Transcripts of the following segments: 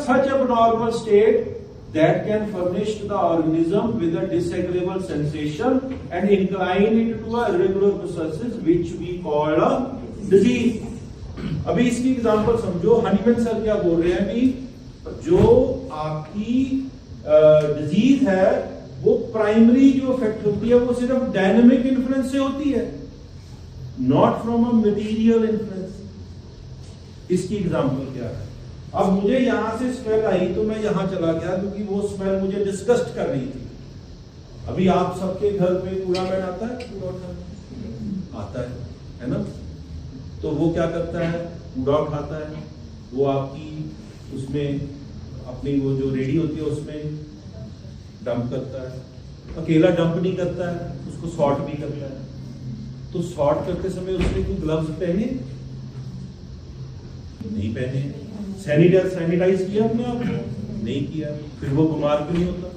such abnormal state that can furnish the organism with a disagreeable sensation and incline it to a irregular processes which we call a disease. अभी इसकी example समझो. Hahnemann sir क्या बोल रहे हैं कि जो आपकी डिजीज है वो प्राइमरी जो इफेक्ट होती है वो सिर्फ डायनेमिक इन्फ्लुएंस से होती है, not from a material influence. इसकी एग्जांपल क्या है? अब मुझे यहां से स्मेल आई तो मैं यहां चला गया क्योंकि वो स्मेल मुझे डिस्गस्ट कर रही थी. अभी आप सबके घर पे कूड़ामैन आता है? कूड़ा उठाने आता है ना? तो वो क्या करता है? कूड़ा उठाता है, वो आपकी उसमें अपनी वो जो रेडी होती है उसमें डंप करता है. अकेला डंप नहीं करता है, उसको सॉर्ट भी करता है. तो सॉर्ट करते समय उसने कोई ग्लव्स पहने? नहीं पहने. सैनिटाइज किया अपने आप को? नहीं किया. फिर वो बीमार क्यों नहीं होता?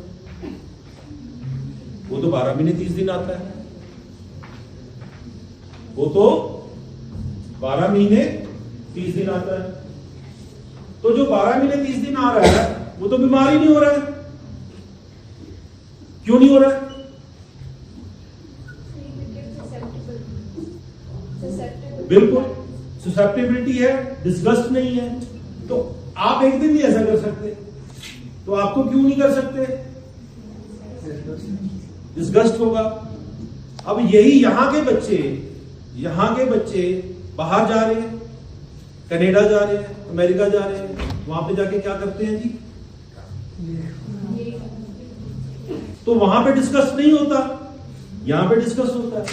वो तो 12 महीने 30 दिन आता है. वो तो 12 महीने 30 दिन आता है. तो जो 12 महीने 30 दिन आ रहा है वो तो बीमार ही नहीं हो रहा है. क्यों नहीं हो रहा है? बिल्कुल ससेप्टिबिलिटी है, डिस्गस्ट नहीं है. तो आप एक दिन भी ऐसा कर सकते, तो आपको क्यों नहीं कर सकते? डिस्गस्ट होगा. अब यही यहां के बच्चे बाहर जा रहे हैं, कनाडा जा रहे हैं, अमेरिका जा रहे हैं, वहां पे जाके क्या करते हैं जी? तो वहां पे डिस्कस नहीं होता, यहां पे डिस्कस होता है.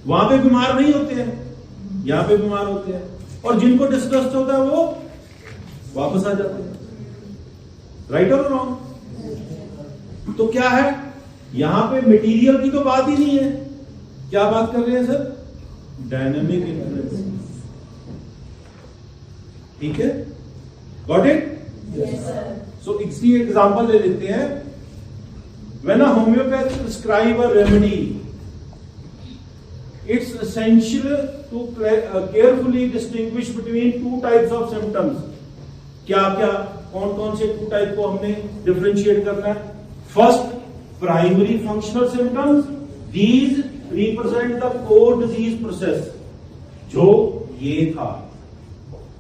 वहां पे बीमार नहीं होते हैं, यहां पे बीमार होते हैं. और जिनको डिस्कस होता है वो वापस आ जाते हैं. राइट और रॉन्ग? तो क्या है यहां पे? मटेरियल की तो बात ही नहीं है. क्या बात कर रहे हैं सर? Dynamic influence. ठीक है, got it? Yes sir. So इसकी एग्जांपल ले लेते हैं. When a homeopath prescribe a remedy, it's essential to carefully distinguish between two types of symptoms. क्या कौन कौन से टू टाइप को हमने डिफरेंशिएट करना है? First, primary functional symptoms. These represent the core disease process. जो ये था,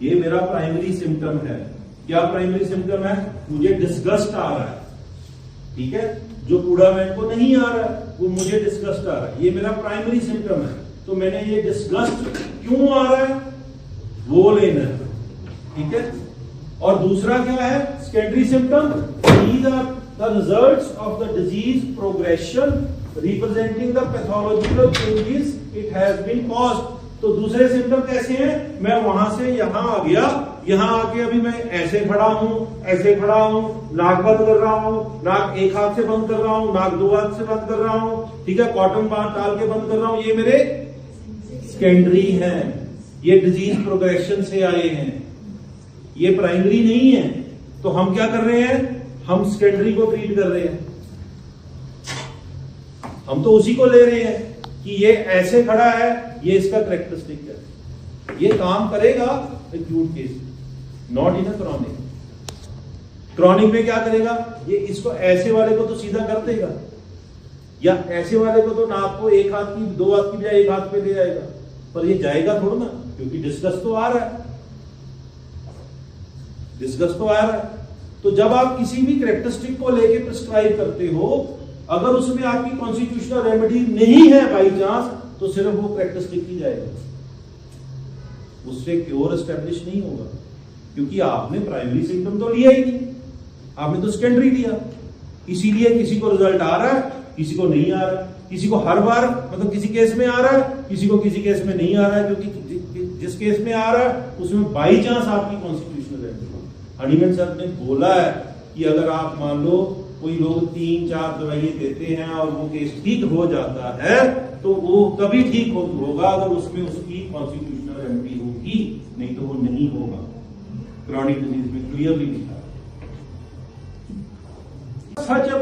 ये मेरा प्राइमरी सिम्टम है. क्या प्राइमरी सिम्टम है? मुझे डिस्गस्ट आ रहा है. ठीक है, जो कूड़ामैन को नहीं आ रहा है वो मुझे डिस्गस्ट आ रहा है. ये मेरा प्राइमरी सिम्टम है. तो मैंने ये डिस्गस्ट क्यों आ रहा है वो लेना है. ठीक है. और दूसरा क्या है? Secondary symptom. These are the results of the disease progression representing the pathological changes it has been caused. तो दूसरे सिम्टम कैसे हैं? मैं वहां से यहां आ गया, यहां आके अभी मैं ऐसे खड़ा हूं, ऐसे खड़ा हूं, नाक बंद कर रहा हूं, नाक एक हाथ से बंद कर रहा हूं, नाक दो हाथ से बंद कर रहा हूं. ठीक है, कॉटन बांध डाल के बंद कर रहा हूं. ये मेरे सेकेंडरी हैं. ये डिजीज प्रोग्रेशन से आए हैं, ये प्राइमरी नहीं है. तो हम क्या कर रहे हैं? हम सेकेंडरी को ट्रीट कर रहे हैं. हम तो उसी को ले रहे हैं कि ये ऐसे खड़ा है, ये इसका कैरेक्टरिस्टिक है. ये काम करेगा acute case, not in a chronic. Chronic में क्या करेगा? ये इसको ऐसे वाले को तो सीधा कर देगा, या ऐसे वाले को तो नाक को एक हाथ की, दो हाथ की बजाय एक हाथ पे ले जाएगा. पर ये जाएगा थोड़ा ना, क्योंकि डिस्कस तो आ रहा है. डिस्कस तो आ रहा है. तो जब आप किसी भी कैरेक्टरिस्टिक को लेके प्रिस्क्राइब करते हो, अगर उसमें आपकी कॉन्स्टिट्यूशनल रेमेडी नहीं है बाई चांस, तो सिर्फ वो कैरेक्टरिस्टिक ही जाएगा, उससे क्योर एस्टेब्लिश नहीं होगा. क्योंकि आपने प्राइमरी सिम्टम तो लिया ही नहीं, आपने तो सेकेंडरी लिया. इसीलिए किसी को रिजल्ट आ रहा है, किसी को नहीं आ रहा है. किसी को हर बार मतलब किसी केस में आ रहा है, किसी को किसी केस में नहीं आ रहा है. क्योंकि जिस केस में आ रहा है उसमें बाई चांस आपकी कॉन्स्टिट्यूशनल रेमेडी. हनीमैन सर ने बोला है कि अगर आप मान लो कोई लोग 3-4 दवाइयां देते हैं और वो केस ठीक हो जाता है, तो वो तभी ठीक होगा अगर उसमें उसकी कॉन्स्टिट्यूशनल रेमेडी होगी, नहीं तो वो नहीं होगा. क्रॉनिक डिजीज में क्लियरली लिखा है. सच